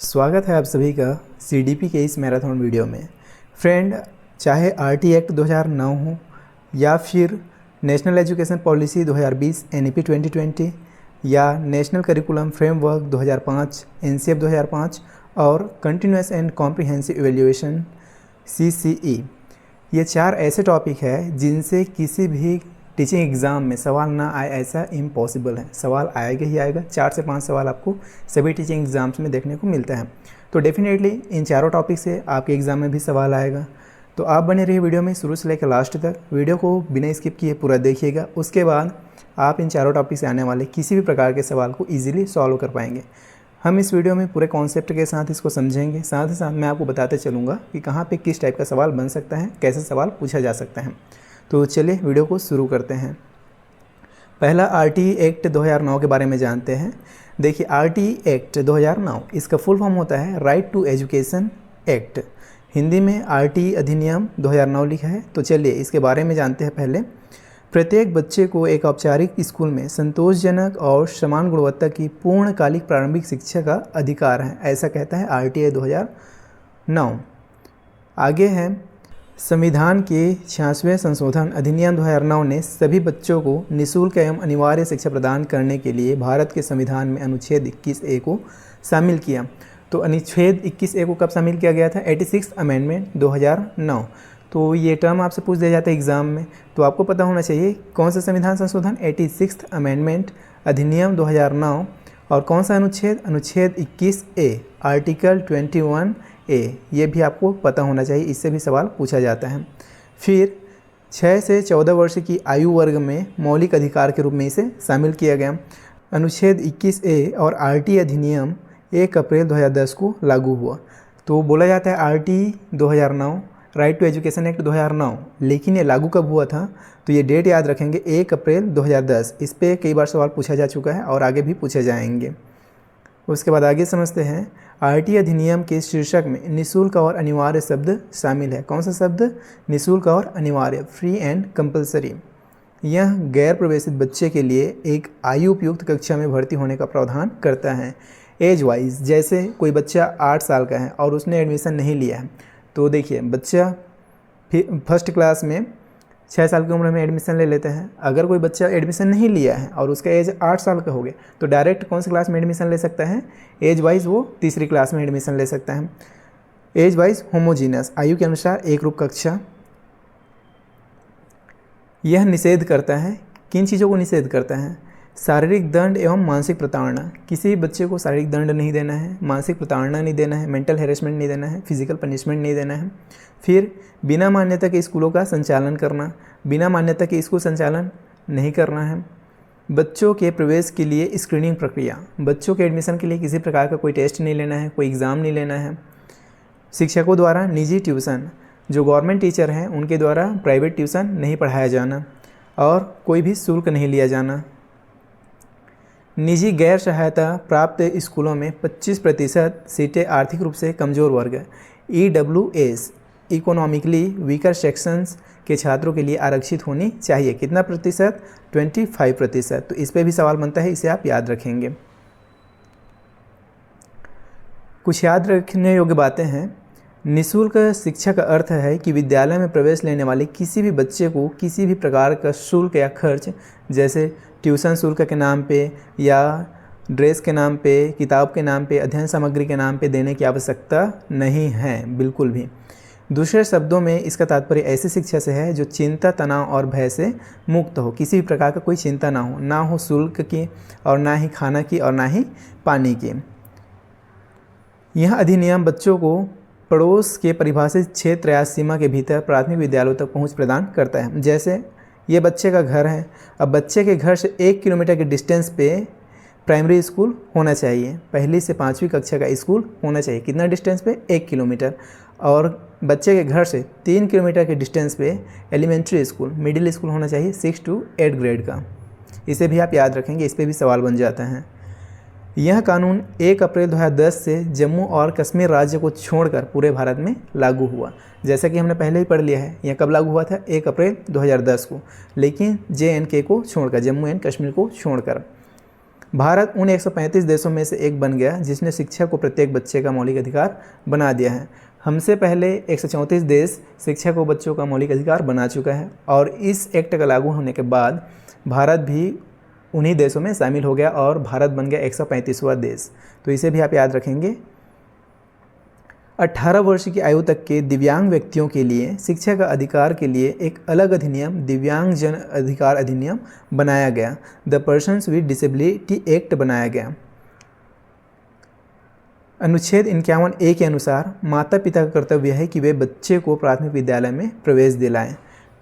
स्वागत है आप सभी का सीडीपी के इस मैराथन वीडियो में। फ्रेंड, चाहे आरटी एक्ट 2009 हो या फिर नेशनल एजुकेशन पॉलिसी 2020 एनईपी 2020 या नेशनल करिकुलम फ्रेमवर्क 2005 एनसीएफ 2005 और continuous and comprehensive evaluation CCE, ये चार ऐसे टॉपिक है जिनसे किसी भी टीचिंग एग्ज़ाम में सवाल ना आए ऐसा इम्पॉसिबल है। सवाल आएगा ही आएगा। 4 से 5 सवाल आपको सभी टीचिंग एग्ज़ाम्स में देखने को मिलते हैं। तो डेफिनेटली इन चारों टॉपिक से आपके एग्ज़ाम में भी सवाल आएगा। तो आप बने रहिए वीडियो में शुरू से लेकर लास्ट तक। वीडियो को बिना स्किप किए पूरा देखिएगा। उसके बाद आप इन चारों टॉपिक से आने वाले किसी भी प्रकार के सवाल को ईजिली सॉल्व कर पाएंगे। हम इस वीडियो में पूरे कॉन्सेप्ट के साथ इसको समझेंगे। साथ ही साथ मैं आपको बताते चलूँगा कि कहाँ पे किस टाइप का सवाल बन सकता है, कैसे सवाल पूछा जा सकता है। तो चलिए वीडियो को शुरू करते हैं। पहला आरटी एक्ट 2009 के बारे में जानते हैं। देखिए, आरटी एक्ट 2009 इसका फुल फॉर्म होता है right to education act. Hindi में आरटी अधिनियम 2009 लिखा है। तो चलिए इसके बारे में जानते हैं। पहले, प्रत्येक बच्चे को एक औपचारिक स्कूल में संतोषजनक और समान गुणवत्ता की पूर्णकालिक प्रारंभिक शिक्षा का अधिकार है, ऐसा कहता है आरटीआई 2009। आगे है, संविधान के 66वें संशोधन अधिनियम 2009 ने सभी बच्चों को निःशुल्क एवं अनिवार्य शिक्षा प्रदान करने के लिए भारत के संविधान में अनुच्छेद 21A को शामिल किया। तो अनुच्छेद 21A को कब शामिल किया गया था? 86th amendment 2009। तो ये टर्म आपसे पूछ दिया जाता है एग्ज़ाम में, तो आपको पता होना चाहिए कौन सा संविधान संशोधन, 86th अमेंडमेंट अधिनियम 2009। और कौन सा अनुच्छेद? अनुच्छेद 21A, आर्टिकल 21A। ये भी आपको पता होना चाहिए, इससे भी सवाल पूछा जाता है। फिर 6 से 14 वर्ष की आयु वर्ग में मौलिक अधिकार के रूप में इसे शामिल किया गया। अनुच्छेद 21A और आरटी अधिनियम 1 अप्रैल 2010 को लागू हुआ। तो बोला जाता है RT 2009, right to education act 2009, लेकिन ये लागू कब हुआ था? तो ये डेट याद रखेंगे, 1 अप्रैल 2010। इस पर कई बार सवाल पूछा जा चुका है और आगे भी पूछे जाएंगे। उसके बाद आगे समझते हैं, आरटी अधिनियम के शीर्षक में निःशुल्क और अनिवार्य शब्द शामिल है। कौन सा शब्द? निःशुल्क और अनिवार्य, फ्री एंड कंपलसरी। यह गैर प्रवेशित बच्चे के लिए एक आयु उपयुक्त कक्षा में भर्ती होने का प्रावधान करता है। एज वाइज, जैसे कोई बच्चा 8 साल का है और उसने एडमिशन नहीं लिया है, तो देखिए बच्चा फर्स्ट क्लास में 6 साल की उम्र में एडमिशन ले लेते हैं। अगर कोई बच्चा एडमिशन नहीं लिया है और उसका एज 8 साल का हो गया, तो डायरेक्ट कौन सी क्लास में एडमिशन ले सकता है? एज वाइज वो तीसरी क्लास में एडमिशन ले सकता है। एज वाइज होमोजीनियस, आयु के अनुसार एक रूप कक्षा। यह निषेध करता है, किन चीज़ों को निषेध करता है? शारीरिक दंड एवं मानसिक प्रताड़ना। किसी भी बच्चे को शारीरिक दंड नहीं देना है, मानसिक प्रताड़ना नहीं देना है, मेंटल हैरेसमेंट नहीं देना है, फिजिकल पनिशमेंट नहीं देना है। फिर बिना मान्यता के स्कूलों का संचालन करना, बिना मान्यता के स्कूल संचालन नहीं करना है। बच्चों के प्रवेश के लिए स्क्रीनिंग प्रक्रिया, बच्चों के एडमिशन के लिए किसी प्रकार का कोई टेस्ट नहीं लेना है, कोई एग्ज़ाम नहीं लेना है। शिक्षकों द्वारा निजी ट्यूशन, जो गवर्नमेंट टीचर हैं उनके द्वारा प्राइवेट ट्यूशन नहीं पढ़ाया जाना और कोई भी शुल्क नहीं लिया जाना। निजी गैर सहायता प्राप्त स्कूलों में 25% सीटें आर्थिक रूप से कमज़ोर वर्ग EWS, इकोनॉमिकली वीकर सेक्शंस के छात्रों के लिए आरक्षित होनी चाहिए। कितना प्रतिशत? 25%। तो इस पे भी सवाल बनता है, इसे आप याद रखेंगे। कुछ याद रखने योग्य बातें हैं। निःशुल्क शिक्षा का अर्थ है कि विद्यालय में प्रवेश लेने वाले किसी भी बच्चे को किसी भी प्रकार का शुल्क या खर्च, जैसे ट्यूशन शुल्क के नाम पे या ड्रेस के नाम पे, किताब के नाम पे, अध्ययन सामग्री के नाम पे देने की आवश्यकता नहीं है, बिल्कुल भी। दूसरे शब्दों में इसका तात्पर्य ऐसी शिक्षा से है जो चिंता, तनाव और भय से मुक्त हो। किसी भी प्रकार का कोई चिंता ना हो शुल्क की, और ना ही खाना की, और ना ही पानी की। यह अधिनियम बच्चों को पड़ोस के परिभाषित क्षेत्र या सीमा के भीतर प्राथमिक विद्यालयों तक पहुंच प्रदान करता है। जैसे ये बच्चे का घर है, अब बच्चे के घर से 1 किलोमीटर के डिस्टेंस पे प्राइमरी स्कूल होना चाहिए, 1ली से 5वीं कक्षा का स्कूल होना चाहिए। कितना डिस्टेंस पे? 1 किलोमीटर। और बच्चे के घर से 3 किलोमीटर के डिस्टेंस पे एलिमेंट्री स्कूल, मिडिल स्कूल होना चाहिए 6 to 8 ग्रेड का। इसे भी आप याद रखेंगे, इस पर भी सवाल बन जाता है। यह कानून 1 अप्रैल 2010 से जम्मू और कश्मीर राज्य को छोड़कर पूरे भारत में लागू हुआ। जैसा कि हमने पहले ही पढ़ लिया है, यह कब लागू हुआ था? 1 अप्रैल 2010 को, लेकिन JNK को छोड़कर, जम्मू एंड कश्मीर को छोड़कर। भारत उन 135 देशों में से एक बन गया जिसने शिक्षा को प्रत्येक बच्चे का मौलिक अधिकार बना दिया है। हमसे पहले 134 देश शिक्षा को बच्चों का मौलिक अधिकार बना चुका है और इस एक्ट का लागू होने के बाद भारत भी उन्हीं देशों में शामिल हो गया और भारत बन गया 135वां देश। तो इसे भी आप याद रखेंगे। 18 वर्ष की आयु तक के दिव्यांग व्यक्तियों के लिए शिक्षा का अधिकार के लिए एक अलग अधिनियम दिव्यांग जन अधिकार अधिनियम बनाया गया। The persons with disability act बनाया गया। अनुच्छेद 51A के अनुसार माता पिता का कर्तव्य है कि वे बच्चे को प्राथमिक विद्यालय में प्रवेश दिलाएं।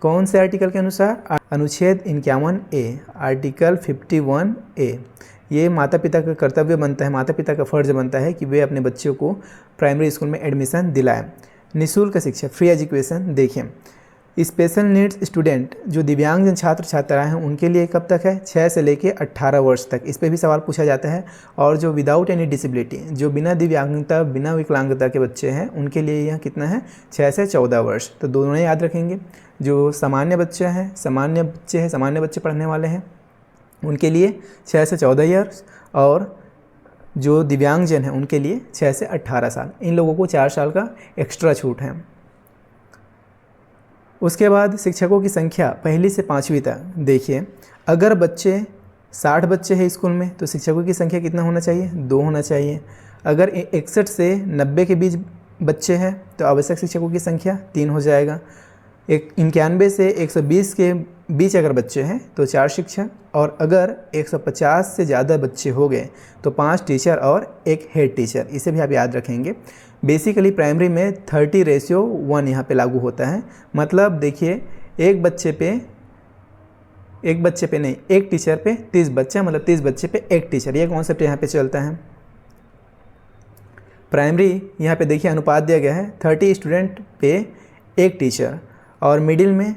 कौन से आर्टिकल के अनुसार? अनुच्छेद 51A, आर्टिकल 51A। ये माता पिता का कर्तव्य बनता है, माता पिता का फ़र्ज बनता है कि वे अपने बच्चों को प्राइमरी स्कूल में एडमिशन दिलाएं। निःशुल्क शिक्षा, फ्री एजुकेशन। देखिए, स्पेशल नीड्स स्टूडेंट जो दिव्यांगजन छात्र छात्राएं हैं उनके लिए कब तक है? 6 से लेके 18 वर्ष तक। इस पर भी सवाल पूछा जाता है। और जो विदाउट एनी डिसेबिलिटी, जो बिना दिव्यांगता बिना विकलांगता के बच्चे हैं उनके लिए यह कितना है? 6 से 14 वर्ष। तो दोनों याद रखेंगे। जो सामान्य बच्चे हैं, सामान्य बच्चे पढ़ने वाले हैं उनके लिए 6 से 14 ईयर्स, और जो दिव्यांगजन हैं उनके लिए 6 से 18 साल। इन लोगों को 4 साल का एक्स्ट्रा छूट है। उसके बाद शिक्षकों की संख्या पहली से 5वीं तक। देखिए, अगर 60 बच्चे हैं स्कूल में तो शिक्षकों की संख्या कितना होना चाहिए? 2 होना चाहिए। अगर 61 से 90 के बीच बच्चे हैं तो आवश्यक शिक्षकों की संख्या 3 हो जाएगा। 91 से 120 के बीच अगर बच्चे हैं तो 4 शिक्षक, और अगर 150 से ज़्यादा बच्चे हो गए तो 5 टीचर और 1 हेड टीचर। इसे भी आप याद रखेंगे। बेसिकली प्राइमरी में 30:1 यहाँ पे लागू होता है। मतलब देखिए, एक टीचर पे 30 बच्चा, मतलब 30 बच्चे पे 1 टीचर। ये कॉन्सेप्ट यहाँ पे चलता है। प्राइमरी यहाँ पे देखिए अनुपात दिया गया है 30 स्टूडेंट पे 1 टीचर, और मिडिल में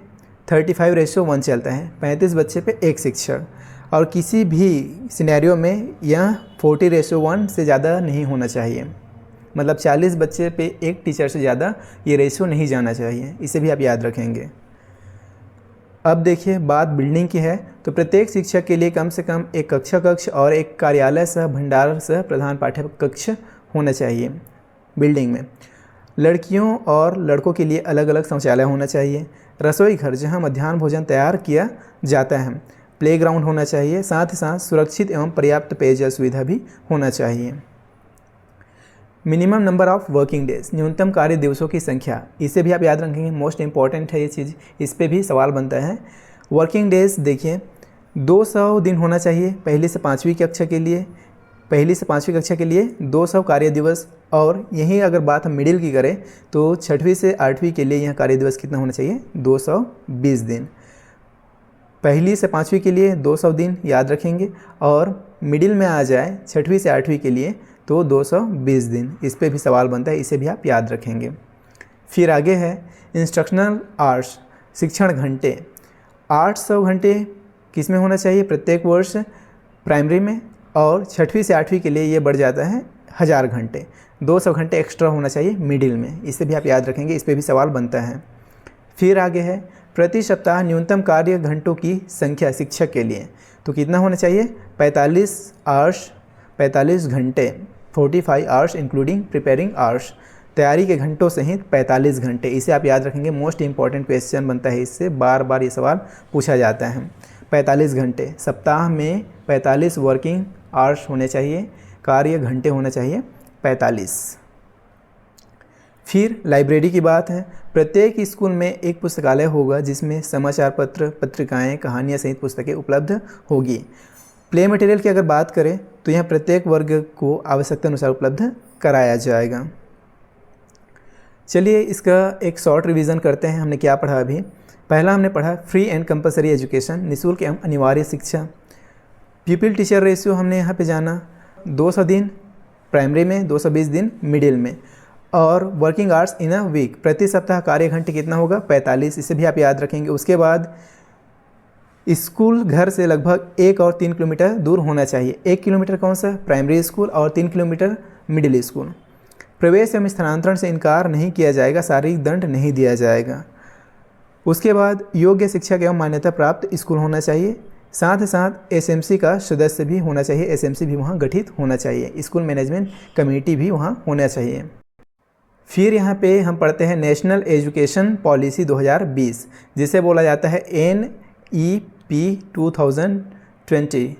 35:1 चलता है, 35 बच्चे पे 1 शिक्षक। और किसी भी सिनेरियो में यह 40:1 से ज़्यादा नहीं होना चाहिए। मतलब 40 बच्चे पे 1 टीचर से ज़्यादा ये रेशियो नहीं जाना चाहिए। इसे भी आप याद रखेंगे। अब देखिए, बात बिल्डिंग की है तो प्रत्येक शिक्षक के लिए कम से कम एक कक्ष और एक कार्यालय सह भंडार सह प्रधान पाठ्य कक्ष होना चाहिए बिल्डिंग में। लड़कियों और लड़कों के लिए अलग अलग शौचालय होना चाहिए। रसोई घर जहां मध्याह्न भोजन तैयार किया जाता है। प्लेग्राउंड होना चाहिए। साथ ही साथ सुरक्षित एवं पर्याप्त पेयजल सुविधा भी होना चाहिए। Minimum number of working days, न्यूनतम कार्य दिवसों की संख्या। इसे भी आप याद रखेंगे, मोस्ट इंपॉर्टेंट है ये चीज़। इस पे भी सवाल बनता है। वर्किंग डेज देखिए, 200 दिन होना चाहिए पहली से 5वीं कक्षा के लिए। 200 कार्य दिवस। और यही अगर बात हम मिडिल की करें तो 6वीं से 8वीं के लिए यह कार्य दिवस कितना होना चाहिए? 220 दिन। पहली से 5वीं के लिए 200 दिन याद रखेंगे, और मिडिल में आ जाए 6वीं से 8वीं के लिए तो 220 दिन। इस पे भी सवाल बनता है, इसे भी आप याद रखेंगे। फिर आगे है इंस्ट्रक्शनल आवर्स, शिक्षण घंटे। 800 घंटे किस में होना चाहिए? प्रत्येक वर्ष प्राइमरी में, और 6वीं से 8वीं के लिए ये बढ़ जाता है 1000 घंटे। 200 घंटे एक्स्ट्रा होना चाहिए मिडिल में। इसे भी आप याद रखेंगे, इस पे भी सवाल बनता है। फिर आगे है प्रति सप्ताह न्यूनतम कार्य घंटों की संख्या शिक्षक के लिए तो कितना होना चाहिए? 45 घंटे, 45 आवर्स इंक्लूडिंग प्रिपेयरिंग आवर्स। तैयारी के घंटों सहित 45 घंटे। इसे आप याद रखेंगे, मोस्ट इंपॉर्टेंट क्वेश्चन बनता है इससे, बार बार ये सवाल पूछा जाता है। 45 घंटे, सप्ताह में 45 वर्किंग आवर्स होने चाहिए, कार्य घंटे होना चाहिए 45। फिर लाइब्रेरी की बात है। प्रत्येक स्कूल में एक पुस्तकालय होगा जिसमें समाचार पत्र, पत्रिकाएं, कहानियाँ सहित पुस्तकें उपलब्ध होगी। प्ले मटेरियल की अगर बात करें तो यह प्रत्येक वर्ग को आवश्यकता अनुसार उपलब्ध कराया जाएगा। चलिए इसका एक शॉर्ट रिवीजन करते हैं। हमने क्या पढ़ा अभी? पहला हमने पढ़ा फ्री एंड कंपलसरी एजुकेशन, निःशुल्क एवं अनिवार्य शिक्षा। पीपल टीचर रेशियो हमने यहाँ पे जाना, 200 दिन प्राइमरी में, 220 दिन मिडिल में। और working hours in a week, प्रति सप्ताह कार्य घंटे कितना होगा? 45। इसे भी आप याद रखेंगे। उसके बाद स्कूल घर से लगभग 1 और 3 किलोमीटर दूर होना चाहिए। 1 किलोमीटर कौन सा? प्राइमरी स्कूल, और 3 किलोमीटर मिडिल स्कूल। प्रवेश एवं स्थानांतरण से इनकार नहीं किया जाएगा, शारीरिक दंड नहीं दिया जाएगा। उसके बाद योग्य शिक्षक एवं मान्यता प्राप्त स्कूल होना चाहिए। साथ ही साथ एसएमसी का सदस्य भी होना चाहिए, एसएमसी भी वहाँ गठित होना चाहिए, स्कूल मैनेजमेंट कमेटी भी वहाँ होना चाहिए। फिर यहाँ पे हम पढ़ते हैं नेशनल एजुकेशन पॉलिसी 2020, जिसे बोला जाता है NEP 2020,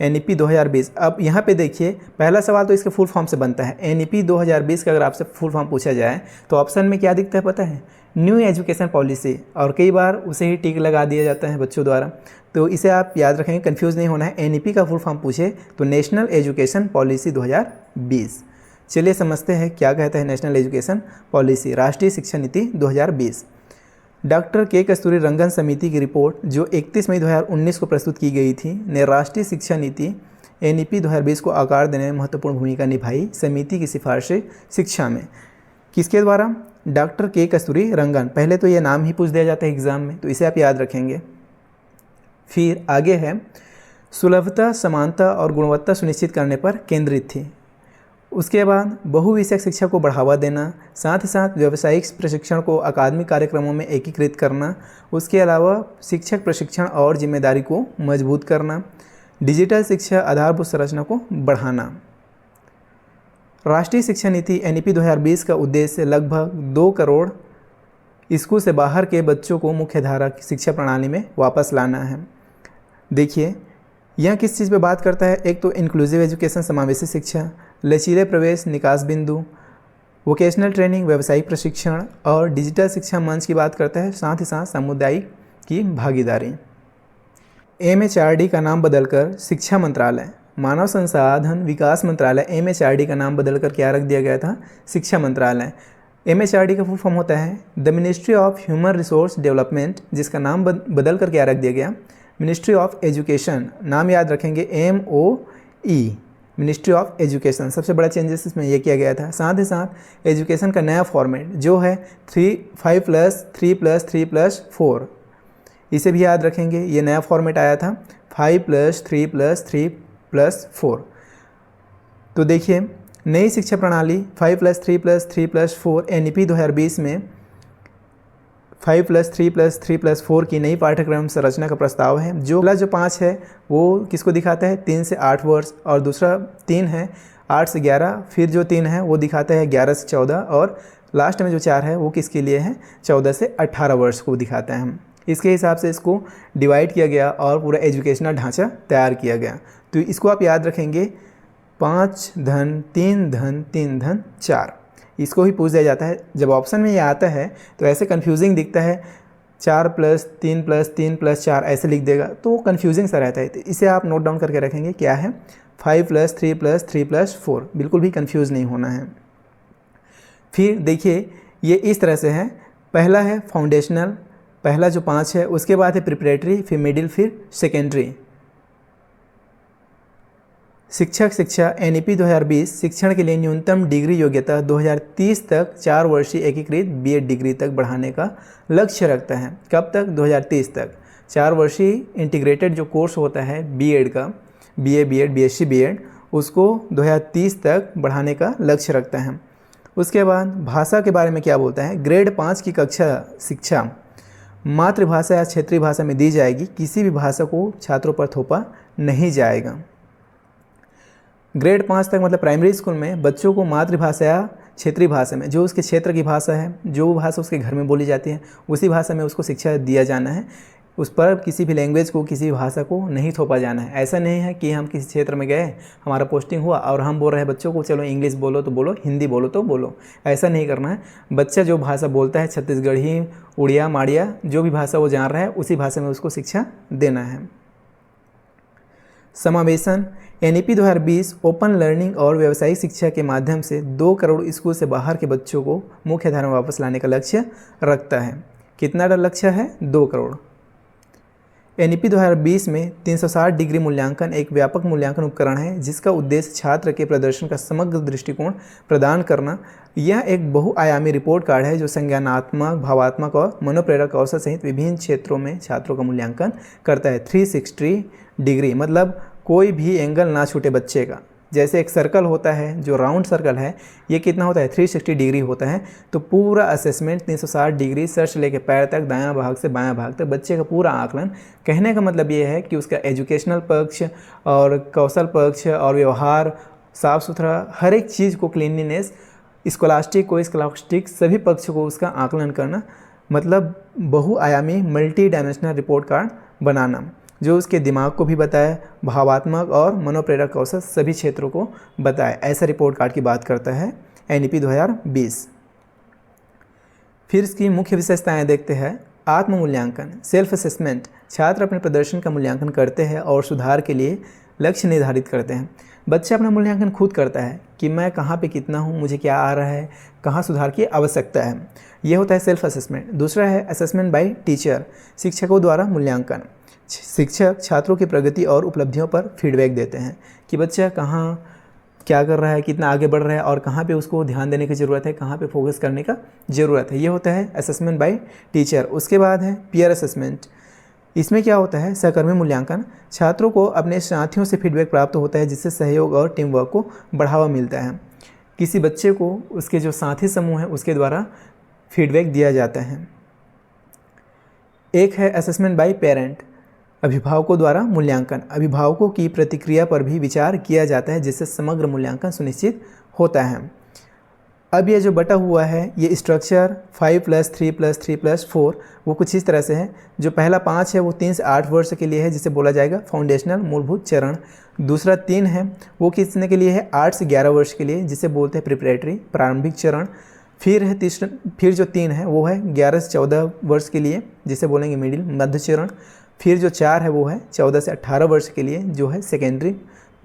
NEP 2020। अब यहाँ पे देखिए पहला सवाल तो इसके फुल फॉर्म से बनता है। NEP 2020 का अगर आपसे फुल फॉर्म पूछा जाए तो ऑप्शन में क्या दिखता है पता है? न्यू एजुकेशन पॉलिसी, और कई बार उसे ही टिक लगा दिया जाता है बच्चों द्वारा, तो इसे आप याद रखेंगे, कंफ्यूज नहीं होना है। NEP का फुल फॉर्म पूछे तो नेशनल एजुकेशन पॉलिसी 2020। चलिए समझते हैं क्या कहता है नेशनल एजुकेशन पॉलिसी, राष्ट्रीय शिक्षा नीति 2020। डॉक्टर के कस्तूरी रंगन समिति की रिपोर्ट जो 31 मई 2019 को प्रस्तुत की गई थी ने राष्ट्रीय शिक्षा नीति NEP 2020 को आकार देने में महत्वपूर्ण भूमिका निभाई। समिति की सिफारिशें शिक्षा में किसके द्वारा? डॉक्टर के कस्तूरी रंगन। पहले तो ये नाम ही पूछ दिया जाता है एग्जाम में, तो इसे आप याद रखेंगे। फिर आगे है सुलभता, समानता और गुणवत्ता सुनिश्चित करने पर केंद्रित थी। उसके बाद बहुविषयक शिक्षा को बढ़ावा देना, साथ ही साथ व्यावसायिक प्रशिक्षण को अकादमिक कार्यक्रमों में एकीकृत करना, उसके अलावा शिक्षक प्रशिक्षण और जिम्मेदारी को मजबूत करना, डिजिटल शिक्षा आधारभूत संरचना को बढ़ाना। राष्ट्रीय शिक्षा नीति NEP 2020 का उद्देश्य लगभग 2 करोड़ स्कूल से बाहर के बच्चों को मुख्यधारा की शिक्षा प्रणाली में वापस लाना है। देखिए यह किस चीज़ पे बात करता है? एक तो इंक्लूसिव एजुकेशन, समावेशी शिक्षा, लचीले प्रवेश, निकास बिंदु, वोकेशनल ट्रेनिंग, व्यावसायिक प्रशिक्षण और डिजिटल शिक्षा मंच की बात करता है, साथ ही साथ सामुदायिक की भागीदारी। MHRD का नाम बदलकर शिक्षा मंत्रालय, मानव संसाधन विकास मंत्रालय, MHRD का नाम बदलकर क्या रख दिया गया था? शिक्षा मंत्रालय। MHRD का फुल फॉर्म होता है the ministry of human resource development, जिसका नाम बदल कर क्या रख दिया गया? Ministry of education. नाम याद रखेंगे MOE, मिनिस्ट्री ऑफ एजुकेशन। सबसे बड़ा चेंजेस इसमें यह किया गया था। साथ ही साथ एजुकेशन का नया फॉर्मेट जो है 5+3+3+4, इसे भी याद रखेंगे। ये नया फॉर्मेट आया था 5+3+3+4। तो देखिए नई शिक्षा प्रणाली 5+3+3+4 NEP 2020 में 5+3+3+4 की नई पाठ्यक्रम संरचना का प्रस्ताव है। जो अगला जो 5 है वो किसको दिखाता है? 3 से 8 वर्ष, और दूसरा 3 है 8 से 11, फिर जो 3 है वो दिखाता है 11 से 14, और लास्ट में जो 4 है वो किसके लिए है? 14 से 18 वर्ष को दिखाता है। हम इसके हिसाब से इसको डिवाइड किया गया और पूरा एजुकेशनल ढांचा तैयार किया गया। तो इसको आप याद रखेंगे 5 धन 3 धन 3 धन 4, इसको ही पूछ दिया जाता है। जब ऑप्शन में ये आता है तो ऐसे कन्फ्यूजिंग दिखता है, 4+3+3+4 ऐसे लिख देगा तो कन्फ्यूजिंग सा रहता है। तो इसे आप नोट डाउन करके रखेंगे क्या है? 5+3+3+4, बिल्कुल भी कन्फ्यूज़ नहीं होना है। फिर देखिए ये इस तरह से है, पहला है फाउंडेशनल, पहला जो 5 है, उसके बाद है प्रिपरेटरी, फिर मिडिल, फिर सेकेंडरी। शिक्षक शिक्षा NEP 2020 शिक्षण के लिए न्यूनतम डिग्री योग्यता 2030 तक 4 वर्षीय एकीकृत B.Ed डिग्री तक बढ़ाने का लक्ष्य रखता है। कब तक? 2030 तक 4 वर्षीय इंटीग्रेटेड जो कोर्स होता है B.Ed का, BA B.Ed BSc B.Ed, उसको 2030 तक बढ़ाने का लक्ष्य रखता है। उसके बाद भाषा के बारे में क्या बोलता है? ग्रेड 5 की कक्षा शिक्षा मातृभाषा या क्षेत्रीय भाषा में दी जाएगी, किसी भी भाषा को छात्रों पर थोपा नहीं जाएगा। ग्रेड 5 तक मतलब प्राइमरी स्कूल में बच्चों को मातृभाषा या क्षेत्रीय भाषा में, जो उसके क्षेत्र की भाषा है, जो भाषा उसके घर में बोली जाती है, उसी भाषा में उसको शिक्षा दिया जाना है। उस पर किसी भी लैंग्वेज को, किसी भी भाषा को नहीं थोपा जाना है। ऐसा नहीं है कि हम किसी क्षेत्र में गए, हमारा पोस्टिंग हुआ और हम बोल रहे हैं बच्चों को चलो इंग्लिश बोलो तो बोलो, हिंदी बोलो तो बोलो, ऐसा नहीं करना है। बच्चा जो भाषा बोलता है, छत्तीसगढ़ी, उड़िया, माड़िया, जो भी भाषा वो जान रहा है उसी भाषा में उसको शिक्षा देना है। समावेशन NEP 2020 ओपन लर्निंग और व्यावसायिक शिक्षा के माध्यम से 2 करोड़ स्कूल से बाहर के बच्चों को मुख्य धारा में वापस लाने का लक्ष्य रखता है। कितना लक्ष्य है? 2 करोड़। NEP 2020 में 360 डिग्री मूल्यांकन एक व्यापक मूल्यांकन उपकरण है जिसका उद्देश्य छात्र के प्रदर्शन का समग्र दृष्टिकोण प्रदान करना। यह एक बहुआयामी रिपोर्ट कार्ड है जो संज्ञानात्मक, भावात्मक और मनोप्रेरक कौशल सहित विभिन्न क्षेत्रों में छात्रों का मूल्यांकन करता है। 360 डिग्री मतलब कोई भी एंगल ना छूटे बच्चे का, जैसे एक सर्कल होता है, जो राउंड सर्कल है ये कितना होता है 360 डिग्री होता है। तो पूरा असेसमेंट 360 डिग्री सर से लेकर पैर तक, दायां भाग से बायां भाग तक बच्चे का पूरा आकलन। कहने का मतलब ये है कि उसका एजुकेशनल पक्ष और कौशल पक्ष और व्यवहार, साफ़ सुथरा, हर एक चीज़ को, क्लीनलीनेस, स्कॉलास्टिक को स्कॉलास्टिक, सभी पक्ष को उसका आकलन करना, मतलब बहुआयामी मल्टी डायमेंशनल रिपोर्ट कार्ड बनाना, जो उसके दिमाग को भी बताए, भावात्मक और मनोप्रेरक कौशल सभी क्षेत्रों को बताए। ऐसा रिपोर्ट कार्ड की बात करता है एनईपी 2020। फिर इसकी मुख्य विशेषताएं देखते हैं। आत्म मूल्यांकन, सेल्फ असेसमेंट, छात्र अपने प्रदर्शन का मूल्यांकन करते हैं और सुधार के लिए लक्ष्य निर्धारित करते हैं। बच्चा अपना मूल्यांकन खुद करता है कि मैं कहाँ पे कितना हूँ, मुझे क्या आ रहा है, कहाँ सुधार की आवश्यकता है। यह होता है सेल्फ असेसमेंट। दूसरा है असेसमेंट बाय टीचर, शिक्षकों द्वारा मूल्यांकन। शिक्षक छात्रों की प्रगति और उपलब्धियों पर फीडबैक देते हैं कि बच्चा कहाँ क्या कर रहा है, कितना आगे बढ़ रहा है और कहाँ पे उसको ध्यान देने की ज़रूरत है, कहाँ पे फोकस करने का ज़रूरत है। ये होता है असेसमेंट बाय टीचर। उसके बाद है पीयर असेसमेंट। इसमें क्या होता है सहकर्मी मूल्यांकन। छात्रों को अपने साथियों से फीडबैक प्राप्त होता है, जिससे सहयोग और टीम वर्क को बढ़ावा मिलता है। किसी बच्चे को उसके जो साथी समूह है उसके द्वारा फीडबैक दिया जाता है। एक है असेसमेंट बाय पेरेंट, अभिभावकों द्वारा मूल्यांकन। अभिभावकों की प्रतिक्रिया पर भी विचार किया जाता है, जिससे समग्र मूल्यांकन सुनिश्चित होता है। अब ये जो बटा हुआ है ये स्ट्रक्चर 5+3+3+4 वो कुछ इस तरह से है। जो पहला 5 है वो 3 से 8 वर्ष के लिए है, जिसे बोला जाएगा फाउंडेशनल मूलभूत चरण। दूसरा 3 है वो कितने के लिए है 8 से 11 वर्ष के लिए, जिसे बोलते हैं प्रिपरेटरी, प्रारंभिक चरण। फिर जो 3 है वो है 11 से 14 वर्ष के लिए, जिसे बोलेंगे मिडिल, मध्य चरण। फिर जो 4 है वो है 14 से 18 वर्ष के लिए, जो है सेकेंडरी,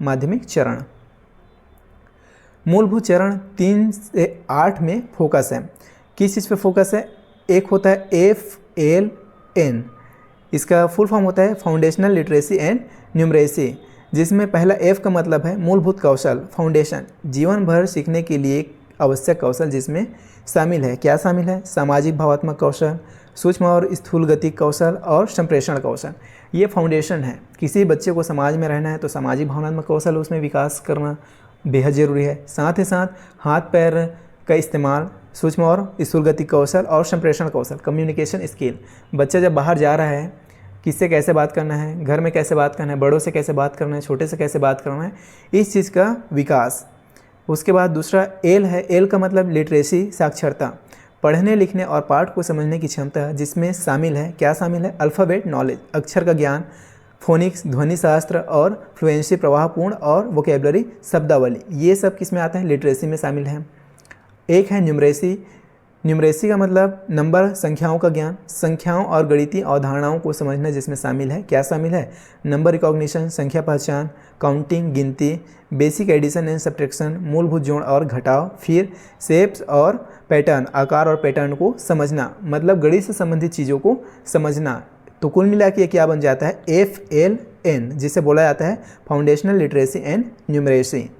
माध्यमिक चरण। मूलभूत चरण 3 से 8 में फोकस है। किस चीज़ पे फोकस है? एक होता है FLN, इसका फुल फॉर्म होता है फाउंडेशनल लिटरेसी एंड न्यूमरेसी, जिसमें पहला F का मतलब है मूलभूत कौशल, फाउंडेशन, जीवन भर सीखने के लिए आवश्यक कौशल, जिसमें शामिल है, क्या शामिल है? सामाजिक भावात्मक कौशल, सूक्ष्म और स्थूल गतिक कौशल और संप्रेषण कौशल। ये फाउंडेशन है। किसी बच्चे को समाज में रहना है तो सामाजिक भावनात्मक कौशल उसमें विकास करना बेहद ज़रूरी है। साथ ही साथ हाथ पैर का इस्तेमाल, सूक्ष्म और स्थूल गतिक कौशल और संप्रेषण कौशल, कम्युनिकेशन स्किल। बच्चा जब बाहर जा रहा है, किससे कैसे बात करना है, घर में कैसे बात करना है, बड़ों से कैसे बात करना है, छोटे से कैसे बात करना है, इस चीज़ का विकास। उसके बाद दूसरा L है। L का मतलब लिटरेसी, साक्षरता, पढ़ने लिखने और पाठ को समझने की क्षमता, जिसमें शामिल है, क्या शामिल है? अल्फ़ाबेट नॉलेज, अक्षर का ज्ञान, फोनिक्स, ध्वनि शास्त्र और फ्लुएंसी, प्रवाहपूर्ण और वोकेबलरी, शब्दावली। ये सब किस में आता है? लिटरेसी में शामिल है। एक है न्यूमरेसी। न्यूमरेसी का मतलब नंबर, संख्याओं का ज्ञान, संख्याओं और गणितीय अवधारणाओं को समझना, जिसमें शामिल है, क्या शामिल है? नंबर रिकॉग्निशन, संख्या पहचान, काउंटिंग, गिनती, बेसिक एडिशन एंड सब्ट्रैक्शन, मूलभूत जोड़ और घटाव। फिर शेप्स और पैटर्न, आकार और पैटर्न को समझना, मतलब गणित से संबंधित चीज़ों को समझना। तो कुल मिला के क्या बन जाता है? FLN, जिसे बोला जाता है फाउंडेशनल लिटरेसी एंड न्यूमरेसी।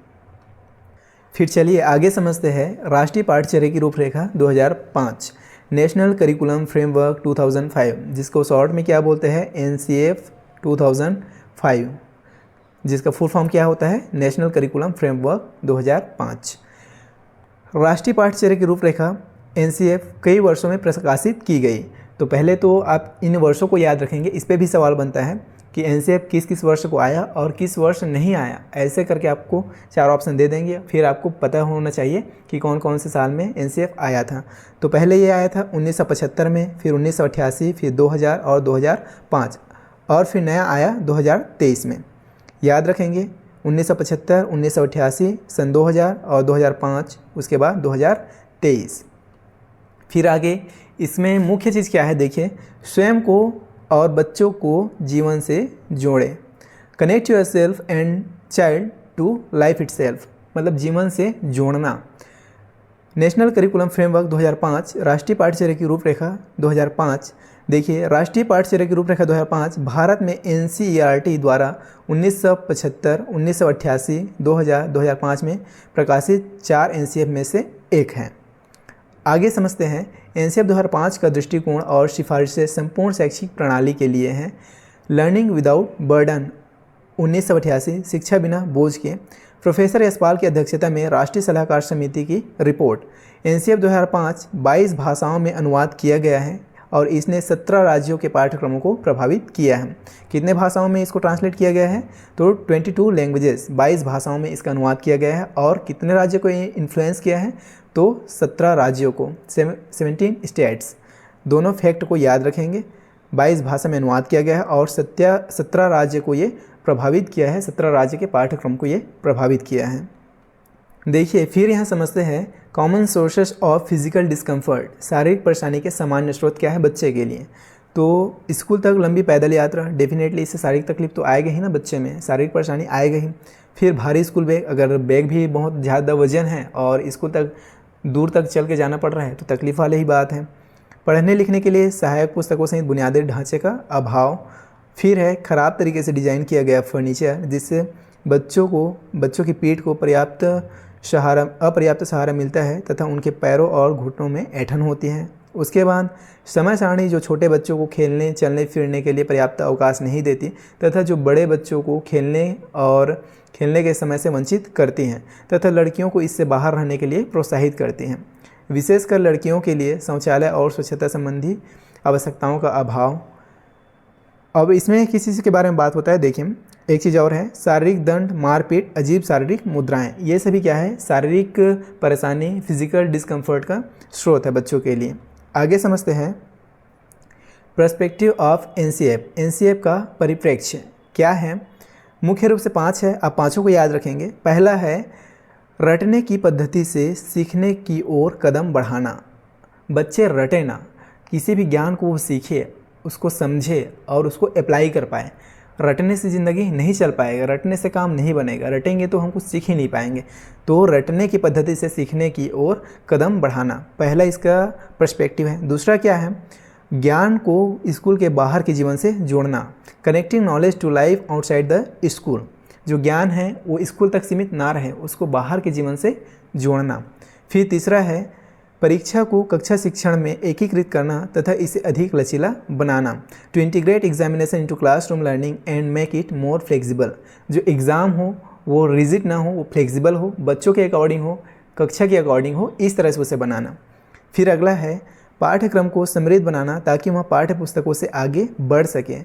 फिर चलिए आगे समझते हैं राष्ट्रीय पाठ्यचर्या की रूपरेखा 2005, नेशनल करिकुलम फ्रेमवर्क 2005, जिसको शॉर्ट में क्या बोलते हैं? NCF 2005, जिसका फुल फॉर्म क्या होता है? National curriculum framework 2005। राष्ट्रीय पाठ्यचर्या की रूपरेखा NCF कई वर्षों में प्रकाशित की गई। तो पहले तो आप इन वर्षों को याद रखेंगे। इस पे भी सवाल बनता है कि NCF किस किस वर्ष को आया और किस वर्ष नहीं आया, ऐसे करके आपको 4 ऑप्शन दे देंगे। फिर आपको पता होना चाहिए कि कौन कौन से साल में NCF आया था। तो पहले ये आया था 1975 में, फिर 1988, फिर 2000 और 2005, और फिर नया आया 2023 में। याद रखेंगे 1975, 1988, सन 2000 और 2005, उसके बाद 2023। फिर आगे इसमें मुख्य चीज़ क्या है? देखिए, स्वयं को और बच्चों को जीवन से जोड़ें। Connect yourself and child to life itself, मतलब जीवन से जोड़ना। नेशनल करिकुलम फ्रेमवर्क 2005, राष्ट्रीय पाठ्यचर्या की रूपरेखा 2005। देखिए, राष्ट्रीय पाठ्यचर्या की रूपरेखा 2005 भारत में NCERT द्वारा 1975, 1988, 2000, 2005 में प्रकाशित 4 NCF में से एक है। आगे समझते हैं NCF 2005 का दृष्टिकोण और सिफारिशें संपूर्ण शैक्षिक प्रणाली के लिए हैं। लर्निंग विदाउट बर्डन 1988 शिक्षा बिना बोझ के प्रोफेसर यशपाल की अध्यक्षता में राष्ट्रीय सलाहकार समिति की रिपोर्ट। एनसीएफ 2005 22 भाषाओं में अनुवाद किया गया है और इसने 17 राज्यों के पाठ्यक्रमों को प्रभावित किया है। कितने भाषाओं में इसको ट्रांसलेट किया गया है? तो 22 लैंग्वेजेस, 22 भाषाओं में इसका अनुवाद किया गया है। और कितने राज्यों को ये इन्फ्लुएंस किया है? तो 17 राज्यों को, 17 स्टेट्स। दोनों फैक्ट को याद रखेंगे। 22 भाषा में अनुवाद किया गया है और 17 राज्य को ये प्रभावित किया है, 17 राज्य के पाठ्यक्रम को ये प्रभावित किया है। देखिए फिर यहाँ समझते हैं common sources of physical discomfort. शारीरिक परेशानी के सामान्य स्रोत क्या है बच्चे के लिए? तो स्कूल तक लंबी पैदल यात्रा, डेफिनेटली इससे शारीरिक तकलीफ तो आएगा ही ना बच्चे में, शारीरिक परेशानी आएगा ही। फिर भारी स्कूल बैग, अगर बैग भी बहुत ज़्यादा वजन है और स्कूल तक दूर तक चल के जाना पड़ रहा है तो तकलीफ वाली ही बात है। पढ़ने लिखने के लिए सहायक पुस्तकों सहित बुनियादी ढांचे का अभाव। फिर है ख़राब तरीके से डिज़ाइन किया गया फर्नीचर, जिससे बच्चों की पीठ को अपर्याप्त सहारा मिलता है तथा उनके पैरों और घुटनों में ऐंठन होती है। उसके बाद समय सारणी जो छोटे बच्चों को खेलने चलने फिरने के लिए पर्याप्त अवकाश नहीं देती तथा जो बड़े बच्चों को खेलने के समय से वंचित करती हैं तथा लड़कियों को इससे बाहर रहने के लिए प्रोत्साहित करती हैं। विशेषकर लड़कियों के लिए शौचालय और स्वच्छता संबंधी आवश्यकताओं का अभाव। अब इसमें किसी चीज़ के बारे में बात होता है। देखिए एक चीज़ और है, शारीरिक दंड, मारपीट, अजीब शारीरिक मुद्राएं। ये सभी क्या है? शारीरिक परेशानी, फिजिकल डिस्कम्फर्ट का स्रोत है बच्चों के लिए। आगे समझते हैं पर्सपेक्टिव ऑफ एनसीएफ। एनसीएफ का परिप्रेक्ष्य क्या है? मुख्य रूप से 5 है, आप पाँचों को याद रखेंगे। पहला है रटने की पद्धति से सीखने की ओर कदम बढ़ाना। बच्चे रटे ना, किसी भी ज्ञान को वो सीखे, उसको समझे और उसको अप्लाई कर पाए। रटने से ज़िंदगी नहीं चल पाएगा, रटने से काम नहीं बनेगा, रटेंगे तो हम कुछ सीख ही नहीं पाएंगे। तो रटने की पद्धति से सीखने की ओर कदम बढ़ाना, पहला इसका पर्सपेक्टिव है। दूसरा क्या है? ज्ञान को स्कूल के बाहर के जीवन से जोड़ना, connecting knowledge to life outside the school. जो ज्ञान है वो स्कूल तक सीमित ना रहे, उसको बाहर के जीवन से जोड़ना। फिर तीसरा है परीक्षा को कक्षा शिक्षण में एकीकृत करना तथा इसे अधिक लचीला बनाना, to integrate examination into classroom learning and make it more flexible. जो एग्ज़ाम हो वो रिजिड ना हो, वो फ्लेक्सिबल हो, बच्चों के अकॉर्डिंग हो, कक्षा के अकॉर्डिंग हो, इस तरह से उसे बनाना। फिर अगला है पाठ्यक्रम को समृद्ध बनाना ताकि वह पाठ्य पुस्तकों से आगे बढ़ सके,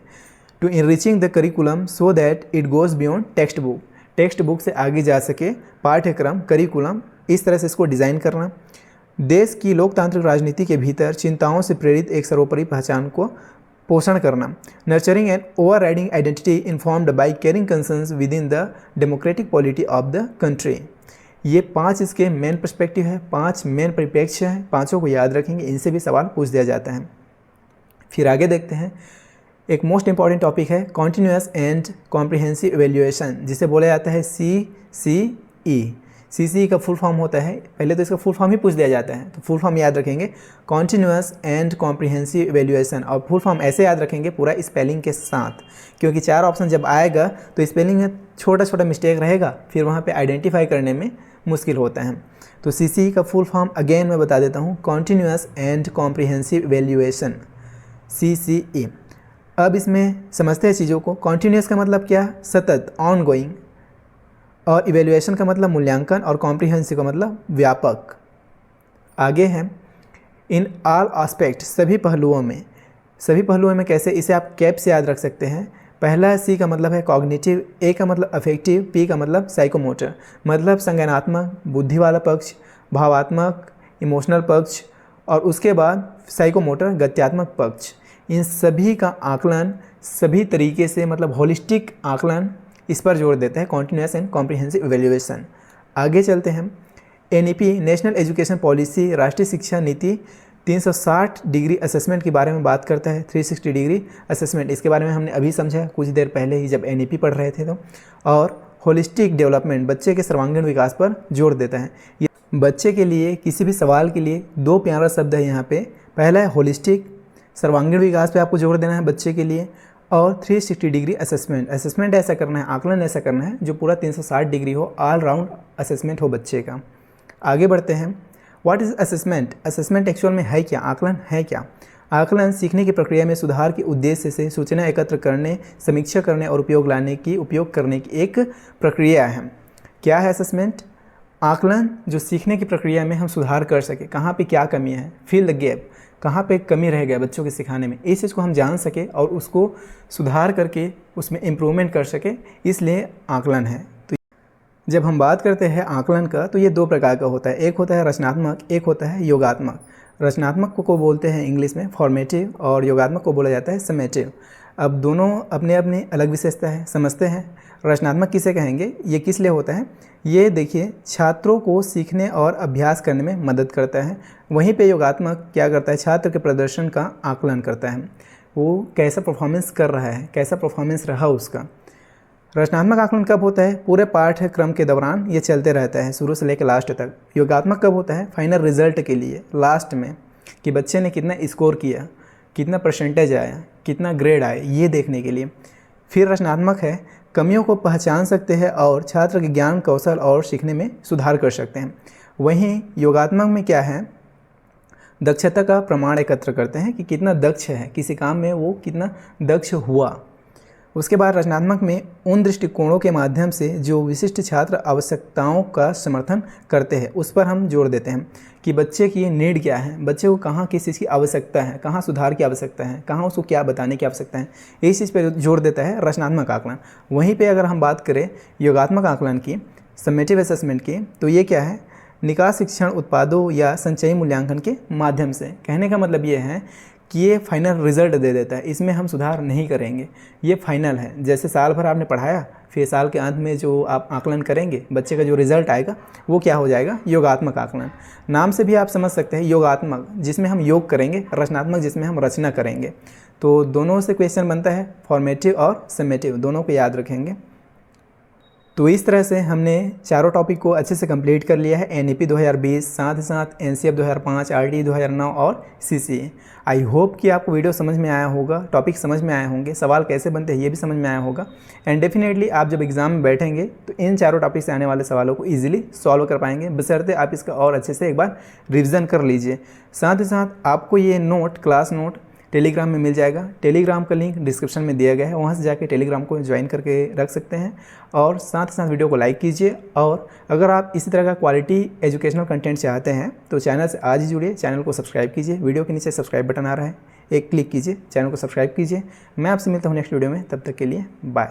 to enriching the curriculum so that it goes beyond textbook. Textbook से आगे जा सके पाठ्यक्रम, करिकुलम, इस तरह से इसको डिज़ाइन करना। देश की लोकतांत्रिक राजनीति के भीतर चिंताओं से प्रेरित एक सर्वोपरि पहचान को पोषण करना, nurturing and over riding identity informed by caring concerns with in the democratic polity of the country. ये 5 इसके मेन पर्सपेक्टिव है, 5 मेन परिप्रेक्ष्य हैं, पाँचों को याद रखेंगे, इनसे भी सवाल पूछ दिया जाता है। फिर आगे देखते हैं, एक मोस्ट इंपॉर्टेंट टॉपिक है कॉन्टिन्यूस एंड कॉम्प्रिहेंसिव इवेल्युएशन, जिसे बोला जाता है CCE। CCE का फुल फॉर्म होता है, पहले तो इसका फुल फॉर्म ही पूछ दिया जाता है, तो फुल फॉर्म याद रखेंगे कॉन्टिन्यूस एंड कॉम्प्रिहेंसिव इवेल्युएशन। और फुल फॉर्म ऐसे याद रखेंगे पूरा स्पेलिंग के साथ, क्योंकि 4 ऑप्शन जब आएगा तो स्पेलिंग में छोटा छोटा मिस्टेक रहेगा, फिर वहाँ पे आइडेंटिफाई करने में मुश्किल होता है। तो CCE का फुल फॉर्म अगेन मैं बता देता हूँ, continuous and comprehensive evaluation, CCE। अब इसमें समझते हैं चीज़ों को। कॉन्टिन्यूस का मतलब क्या? सतत, ऑन गोइंग, और इवेल्युएशन का मतलब मूल्यांकन, और कॉम्प्रिहेंसिव का मतलब व्यापक। आगे है इन ऑल एस्पेक्ट, सभी पहलुओं में। सभी पहलुओं में कैसे? इसे आप कैप से याद रख सकते हैं। पहला C का मतलब है कॉग्निटिव, A का मतलब अफेक्टिव, P का मतलब साइकोमोटर, मतलब संज्ञानात्मक, बुद्धि वाला पक्ष, भावात्मक, इमोशनल पक्ष, और उसके बाद साइकोमोटर, गत्यात्मक पक्ष। इन सभी का आकलन सभी तरीके से, मतलब होलिस्टिक आकलन, इस पर जोर देता है कॉन्टिन्यूस एंड कॉम्प्रिहेंसिव इवेल्युएशन। आगे चलते हैं, NEP नेशनल एजुकेशन पॉलिसी, राष्ट्रीय शिक्षा नीति 360 डिग्री असेसमेंट के बारे में बात करता है। 360 डिग्री असेसमेंट, इसके बारे में हमने अभी समझा कुछ देर पहले ही जब NEP पढ़ रहे थे तो। और होलिस्टिक डेवलपमेंट, बच्चे के सर्वांगीण विकास पर जोर देता है। ये बच्चे के लिए किसी भी सवाल के लिए 2 प्यारा शब्द है यहाँ पे। पहला है होलिस्टिक, सर्वांगीण विकास पे आपको जोर देना है बच्चे के लिए, और 360 डिग्री असेसमेंट, असेसमेंट ऐसा करना है, आकलन ऐसा करना है जो पूरा 360 डिग्री हो, ऑल राउंड असेसमेंट हो बच्चे का। आगे बढ़ते हैं, what is assessment? Assessment actual में है क्या? आकलन है क्या? आकलन सीखने की प्रक्रिया में सुधार के उद्देश्य से सूचना एकत्र करने, समीक्षा करने और उपयोग करने की एक प्रक्रिया है। क्या है असेसमेंट? आकलन जो सीखने की प्रक्रिया में हम सुधार कर सके, कहाँ पे क्या कमी है, फिल द गैप, कहाँ पे कमी रह गया बच्चों के सिखाने में, इस चीज़ को हम जान सके और उसको सुधार करके उसमें इम्प्रूवमेंट कर सके, इसलिए आकलन है। तो जब हम बात करते हैं आकलन का तो ये दो प्रकार का होता है, एक होता है रचनात्मक, एक होता है योगात्मक। रचनात्मक को बोलते हैं इंग्लिश में फॉर्मेटिव और योगात्मक को बोला जाता है समेटिव। अब दोनों अपने अपने अलग विशेषता है, समझते हैं। रचनात्मक किसे कहेंगे, ये किस लिए होता है? ये देखिए छात्रों को सीखने और अभ्यास करने में मदद करता है। वहीं पे योगात्मक क्या करता है, छात्र के प्रदर्शन का आकलन करता है, वो कैसा परफॉर्मेंस कर रहा है, कैसा परफॉर्मेंस रहा उसका। रचनात्मक आकलन कब होता है? पूरे पाठ्यक्रम के दौरान ये चलते रहता है, शुरू से लेकर लास्ट तक। योगात्मक कब होता है? फाइनल रिजल्ट के लिए, लास्ट में, कि बच्चे ने कितना स्कोर किया, कितना परसेंटेज आया, कितना ग्रेड आया, ये देखने के लिए। फिर रचनात्मक है, कमियों को पहचान सकते हैं और छात्र के ज्ञान, कौशल और सीखने में सुधार कर सकते हैं। वहीं योगात्मक में क्या है, दक्षता का प्रमाण एकत्र करते हैं कि कितना दक्ष है, किसी काम में वो कितना दक्ष हुआ। उसके बाद रचनात्मक में उन दृष्टिकोणों के माध्यम से जो विशिष्ट छात्र आवश्यकताओं का समर्थन करते हैं उस पर हम जोर देते हैं कि बच्चे की नीड क्या है, बच्चे को कहाँ किस चीज़ की आवश्यकता है, कहाँ सुधार की आवश्यकता है, कहाँ उसको क्या बताने की आवश्यकता है, इस चीज़ पर जोर देता है रचनात्मक आकलन। वहीं पे अगर हम बात करें योगात्मक आकलन की, समेटिव असेसमेंट की, तो ये क्या है, निकास शिक्षण उत्पादों या संचयी मूल्यांकन के माध्यम से। कहने का मतलब ये है कि ये फाइनल रिजल्ट दे देता है, इसमें हम सुधार नहीं करेंगे, ये फाइनल है। जैसे साल भर आपने पढ़ाया, फिर साल के अंत में जो आप आकलन करेंगे, बच्चे का जो रिजल्ट आएगा वो क्या हो जाएगा, योगात्मक आकलन। नाम से भी आप समझ सकते हैं, योगात्मक जिसमें हम योग करेंगे, रचनात्मक जिसमें हम रचना करेंगे। तो दोनों से क्वेश्चन बनता है, फॉर्मेटिव और समेटिव, दोनों को याद रखेंगे। तो इस तरह से हमने चारों टॉपिक को अच्छे से कंप्लीट कर लिया है, एनईपी 2020, साथ ही साथ एनसीएफ 2005, आरटी 2009 और सीसीए। आई होप कि आपको वीडियो समझ में आया होगा, टॉपिक समझ में आए होंगे, सवाल कैसे बनते हैं ये भी समझ में आया होगा। एंड डेफिनेटली आप जब एग्जाम में बैठेंगे तो इन चारों टॉपिक से आने वाले सवालों को ईजिली सॉल्व कर पाएंगे, बशर्ते आप इसका और अच्छे से एक बार रिविज़न कर लीजिए। साथ ही साथ आपको ये नोट, क्लास नोट टेलीग्राम में मिल जाएगा। टेलीग्राम का लिंक डिस्क्रिप्शन में दिया गया है, वहाँ से जाके टेलीग्राम को ज्वाइन करके रख सकते हैं। और साथ ही साथ वीडियो को लाइक कीजिए, और अगर आप इसी तरह का क्वालिटी एजुकेशनल कंटेंट चाहते हैं तो चैनल से आज ही जुड़िए, चैनल को सब्सक्राइब कीजिए। वीडियो के नीचे सब्सक्राइब बटन आ रहा है, एक क्लिक कीजिए, चैनल को सब्सक्राइब कीजिए। मैं आपसे मिलता हूँ नेक्स्ट वीडियो में, तब तक के लिए बाय।